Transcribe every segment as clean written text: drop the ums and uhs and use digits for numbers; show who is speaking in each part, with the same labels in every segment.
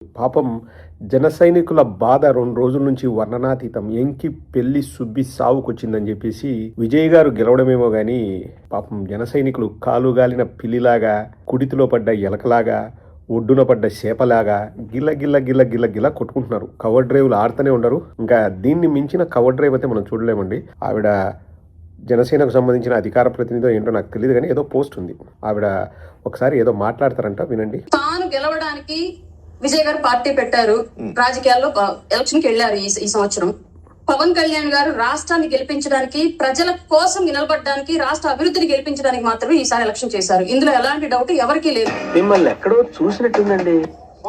Speaker 1: పాపం జన సైనికుల బాధ 2 రోజుల నుంచి వర్ణనాతీతం. ఎంకి పెళ్లి సుబ్బి సావుకొచ్చిందని చెప్పేసి విజయ్ గారు గెలవడమేమో గాని పాపం జన సైనికులు కాలుగాలిన పిల్లిలాగా, కుడితిలో పడ్డ ఎలకలాగా, ఒడ్డున పడ్డ చేపలాగా గిల్ల గిల్ల గిల్ల గిల్ల గిల్ల కొట్టుకుంటున్నారు. కవర్ డ్రైవ్లు ఆడుతూనే ఉండరు. ఇంకా దీన్ని మించిన కవర్ డ్రైవ్ అయితే మనం చూడలేమండి. ఆవిడ జనసేనకు సంబంధించిన అధికార ప్రతినిధి ఏంటో నాకు తెలియదు కానీ ఏదో పోస్ట్ ఉంది. ఆవిడ ఒకసారి ఏదో మాట్లాడతారంట, వినండి.
Speaker 2: తాను గెలవడానికి విజయ్ గారు పార్టీ పెట్టారు, రాజకీయాల్లో ఎలక్షన్ కి వెళ్లారు. ఈ సంవత్సరం పవన్ కళ్యాణ్ గారు రాష్ట్రాన్ని గెలిపించడానికి, ప్రజల కోసం నిలబడడానికి, రాష్ట్ర అభివృద్ధిని గెలిపించడానికి మాత్రమే ఈసారి ఎలక్షన్ చేశారు. ఇందులో ఎలాంటి డౌట్ ఎవరికీ లేదు.
Speaker 3: మిమ్మల్ని ఎక్కడో చూసినట్టుందండి.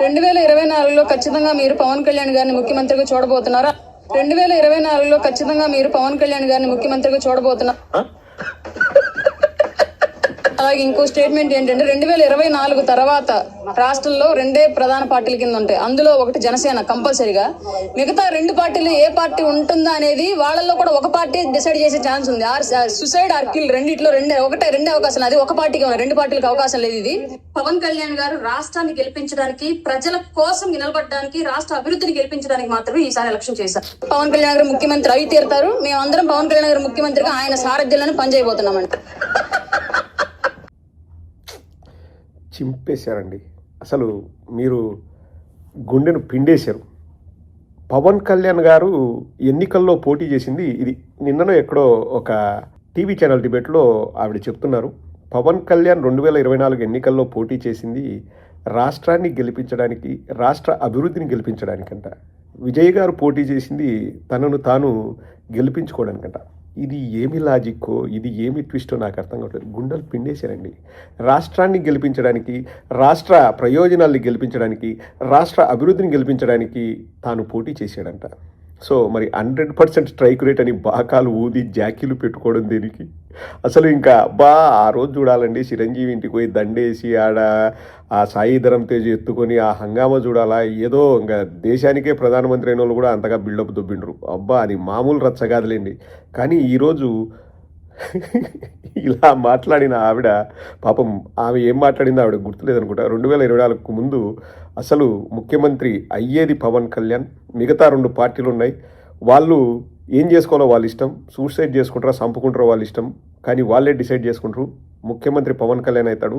Speaker 2: 2024లో ఖచ్చితంగా మీరు పవన్ కళ్యాణ్ గారిని ముఖ్యమంత్రిగా చూడబోతున్నారా? 2024లో ఖచ్చితంగా మీరు పవన్ కళ్యాణ్ గారిని ముఖ్యమంత్రిగా చూడబోతున్నారు. అలాగే ఇంకో స్టేట్మెంట్ ఏంటంటే 2024 తర్వాత రాష్ట్రంలో 2 ప్రధాన పార్టీల కింద ఉంటాయి. అందులో ఒకటి జనసేన కంపల్సరీగా. మిగతా 2 పార్టీలు ఏ పార్టీ ఉంటుందా అనేది వాళ్ళల్లో కూడా ఒక పార్టీ డిసైడ్ చేసే ఛాన్స్ ఉంది. సుసైడ్ ఆర్ కిల్ రెండిట్లో రెండే అవకాశం. అది ఒక పార్టీకి ఉన్నాయి, 2 పార్టీలకు అవకాశం లేదు. ఇది పవన్ కళ్యాణ్ గారు రాష్ట్రాన్ని గెలిపించడానికి, ప్రజల కోసం నిలబడడానికి, రాష్ట్ర అభివృద్ధిని గెలిపించడానికి మాత్రమే ఈసారి ఎలక్షన్ చేశారు. పవన్ కళ్యాణ్ గారు ముఖ్యమంత్రి అయి తీరుతారు. మేమందరం పవన్ కళ్యాణ్ గారు ముఖ్యమంత్రిగా ఆయన సారథ్యంలోనే పనిచేయబోతున్నామంట.
Speaker 1: చింపేశారండి. అసలు మీరు గుండెను పిండేశారు. పవన్ కళ్యాణ్ గారు ఎన్నికల్లో పోటీ చేసింది ఇది. నిన్ననో ఎక్కడో ఒక టీవీ ఛానల్ డిబేట్లో ఆవిడ చెప్తున్నారు. పవన్ కళ్యాణ్ 2024 ఎన్నికల్లో పోటీ చేసింది రాష్ట్రాన్ని గెలిపించడానికి, రాష్ట్ర అభివృద్ధిని గెలిపించడానికంట. విజయ్ గారు పోటీ చేసింది తనను తాను గెలిపించుకోవడానికంట. ఇది ఏమి లాజిక్కో, ఇది ఏమి ట్విస్టో నాకు అర్థం కావట్లేదు. గుండెలు పిండేశారండి. రాష్ట్రాన్ని గెలిపించడానికి, రాష్ట్ర ప్రయోజనాల్ని గెలిపించడానికి, రాష్ట్ర అభివృద్ధిని గెలిపించడానికి తాను పోటీ చేశాడంట. సో మరి 100% స్ట్రైక్ రేట్ అని బాకాలు ఊది జాకీలు పెట్టుకోవడం దేనికి? అసలు ఇంకా ఆ రోజు చూడాలండి. చిరంజీవి ఇంటికి పోయి దండేసి ఆడ ఆ సాయిధరం తేజ్ ఎత్తుకొని ఆ హంగామా చూడాలా. ఏదో ఇంకా దేశానికే ప్రధానమంత్రి అయిన వాళ్ళు కూడా అంతగా బిల్డప్ దుబ్బిండ్రు. అది మామూలు రచ్చగాదులేండి. కానీ ఈరోజు ఇలా మాట్లాడిన ఆవిడ పాపం, ఆమె ఏం మాట్లాడిందో ఆవిడ గుర్తులేదనుకుంటా. 2024కు ముందు అసలు ముఖ్యమంత్రి అయ్యేది పవన్ కళ్యాణ్, మిగతా 2 పార్టీలు ఉన్నాయి, వాళ్ళు ఏం చేసుకోవాలో వాళ్ళ ఇష్టం, సూసైడ్ చేసుకుంటారా చంపుకుంటారో వాళ్ళ ఇష్టం, కానీ వాళ్ళే డిసైడ్ చేసుకుంటారు. ముఖ్యమంత్రి పవన్ కళ్యాణ్ అవుతాడు.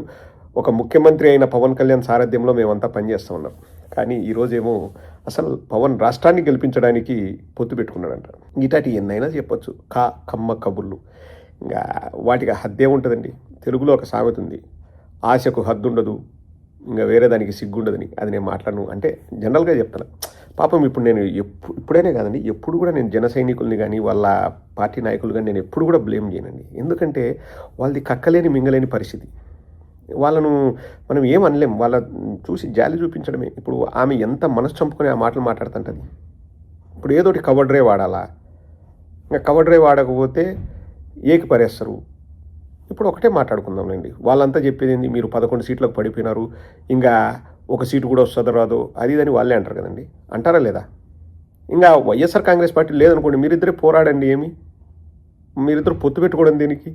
Speaker 1: ఒక ముఖ్యమంత్రి అయిన పవన్ కళ్యాణ్ సారథ్యంలో మేమంతా పనిచేస్తూ ఉన్నాం. కానీ ఈరోజేమో అసలు పవన్ రాష్ట్రాన్ని గెలిపించడానికి పొత్తు పెట్టుకున్నాడంట. ఇటాటి ఎన్నైనా చెప్పొచ్చు, కమ్మ కబుర్లు. ఇంకా వాటికి హద్దే ఉంటుందండి. తెలుగులో ఒక సామెత ఉంది, ఆశకు హద్దు ఉండదు, ఇంకా వేరే దానికి సిగ్గుండదని. అది నేను మాట్లాడను అంటే జనరల్గా చెప్తాను. పాపం ఇప్పుడు నేను ఇప్పుడైనా కాదండి, ఎప్పుడు కూడా నేను జన సైనికుల్ని కానీ వాళ్ళ పార్టీ నాయకులు కానీ నేను ఎప్పుడు కూడా బ్లేమ్ చేయనండి. ఎందుకంటే వాళ్ళది కక్కలేని మింగలేని పరిస్థితి. వాళ్ళను మనం ఏం అనలేం, వాళ్ళ చూసి జాలి చూపించడమే. ఇప్పుడు ఆమె ఎంత మనసు చంపుకొని ఆ మాటలు మాట్లాడుతుంటుంది. ఇప్పుడు ఏదోటి కవర్ డ్రైవ్ వాడాలా, ఇంకా కవర్ డ్రైవ్ వాడకపోతే ఏకి పరేస్తారు. ఇప్పుడు ఒకటే మాట్లాడుకుందాంలేండి. వాళ్ళంతా చెప్పేది ఏంది, మీరు 11 సీట్లకు పడిపోయినారు, ఇంకా 1 సీటు కూడా వస్తుందో రాదో అది ఇదని వాళ్ళే అంటారు కదండి. అంటారా లేదా? ఇంకా వైఎస్ఆర్ కాంగ్రెస్ పార్టీ లేదనుకోండి, మీరిద్దరే పోరాడండి. ఏమి మీరిద్దరు పొత్తు పెట్టుకోవడం దేనికి?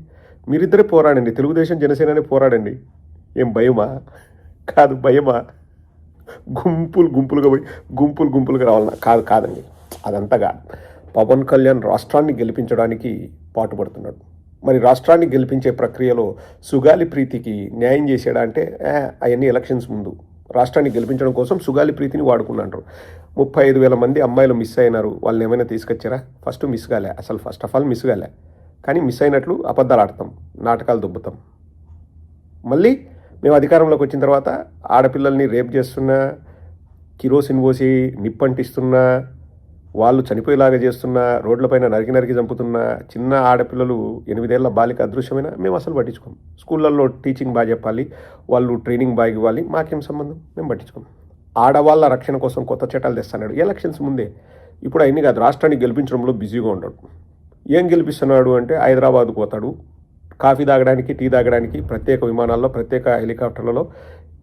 Speaker 1: మీరిద్దరే పోరాడండి. తెలుగుదేశం జనసేననే పోరాడండి. ఏం భయమా? కాదు, భయమా? గుంపులుగా పోయి గుంపులుగా రావాలన్నా? కాదండి, అదంతా కాదు. పవన్ కళ్యాణ్ రాష్ట్రాన్ని గెలిపించడానికి పాటుపడుతున్నాడు. మరి రాష్ట్రాన్ని గెలిపించే ప్రక్రియలో సుగాలి ప్రీతికి న్యాయం చేశాడా అంటే అవన్నీ ఎలక్షన్స్ ముందు రాష్ట్రాన్ని గెలిపించడం కోసం సుగాలి ప్రీతిని వాడుకున్నారు. 35,000 మంది అమ్మాయిలు మిస్ అయినారు. వాళ్ళని ఏమైనా తీసుకొచ్చారా? ఫస్ట్ ఆఫ్ ఆల్ మిస్ కాలే. కానీ మిస్ అయినట్లు అబద్ధాలు ఆడతాం, నాటకాలు దుబ్బుతాం. మళ్ళీ మేము అధికారంలోకి వచ్చిన తర్వాత ఆడపిల్లల్ని రేప్ చేస్తున్నా, కిరోసిన్ పోసి నిప్పంటిస్తున్నా, వాళ్ళు చనిపోయేలాగా చేస్తున్నా, రోడ్లపైన నరికి చంపుతున్నా, చిన్న ఆడపిల్లలు 8 ఏళ్ల బాలిక అదృశ్యమైన మేము అసలు పట్టించుకోం. స్కూళ్ళల్లో టీచింగ్ బాగా చెప్పాలి, వాళ్ళు ట్రైనింగ్ బాగా ఇవ్వాలి, మాకేం సంబంధం, మేము పట్టించుకోం. ఆడవాళ్ళ రక్షణ కోసం కొత్త చట్టాలు తెస్తున్నాడు ఎలక్షన్స్ ముందే. ఇప్పుడు అవన్నీ కాదు, రాష్ట్రాన్ని గెలిపించడంలో బిజీగా ఉంటాడు. ఏం గెలిపిస్తున్నాడు అంటే హైదరాబాద్కు పోతాడు, కాఫీ తాగడానికి, టీ తాగడానికి ప్రత్యేక విమానాల్లో, ప్రత్యేక హెలికాప్టర్లలో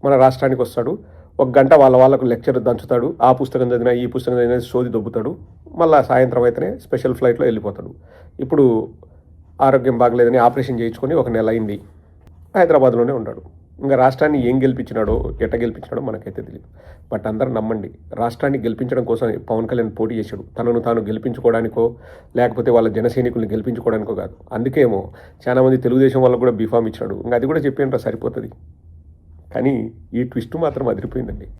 Speaker 1: మన రాష్ట్రానికి వస్తాడు. 1 గంట వాళ్ళకు లెక్చర్ దంచుతాడు. ఆ పుస్తకం చదివినా, ఈ పుస్తకం చదివినా సోది దొబ్బుతాడు. మళ్ళీ సాయంత్రం అయితేనే స్పెషల్ ఫ్లైట్లో వెళ్ళిపోతాడు. ఇప్పుడు ఆరోగ్యం బాగలేదని ఆపరేషన్ చేయించుకొని 1 నెల అయింది, హైదరాబాద్లోనే ఉన్నాడు. ఇంకా రాష్ట్రాన్ని ఏం గెలిపించినాడో ఎట్ట గెలిపించినాడో మనకైతే తెలియదు. బట్ అందరూ నమ్మండి, రాష్ట్రాన్ని గెలిపించడం కోసం పవన్ కళ్యాణ్ పోటీ చేశాడు. తనను తాను గెలిపించుకోవడానికో లేకపోతే వాళ్ళ జనసైనికుల్ని గెలిపించుకోవడానికో కాదు. అందుకేమో చాలామంది తెలుగుదేశం వాళ్ళకు కూడా బీఫామ్ ఇచ్చాడు. ఇంకా అది కూడా చెప్పేంట్రా సరిపోతుంది. కానీ ఈ ట్విస్ట్ మాత్రం అదిరిపోయిందండి.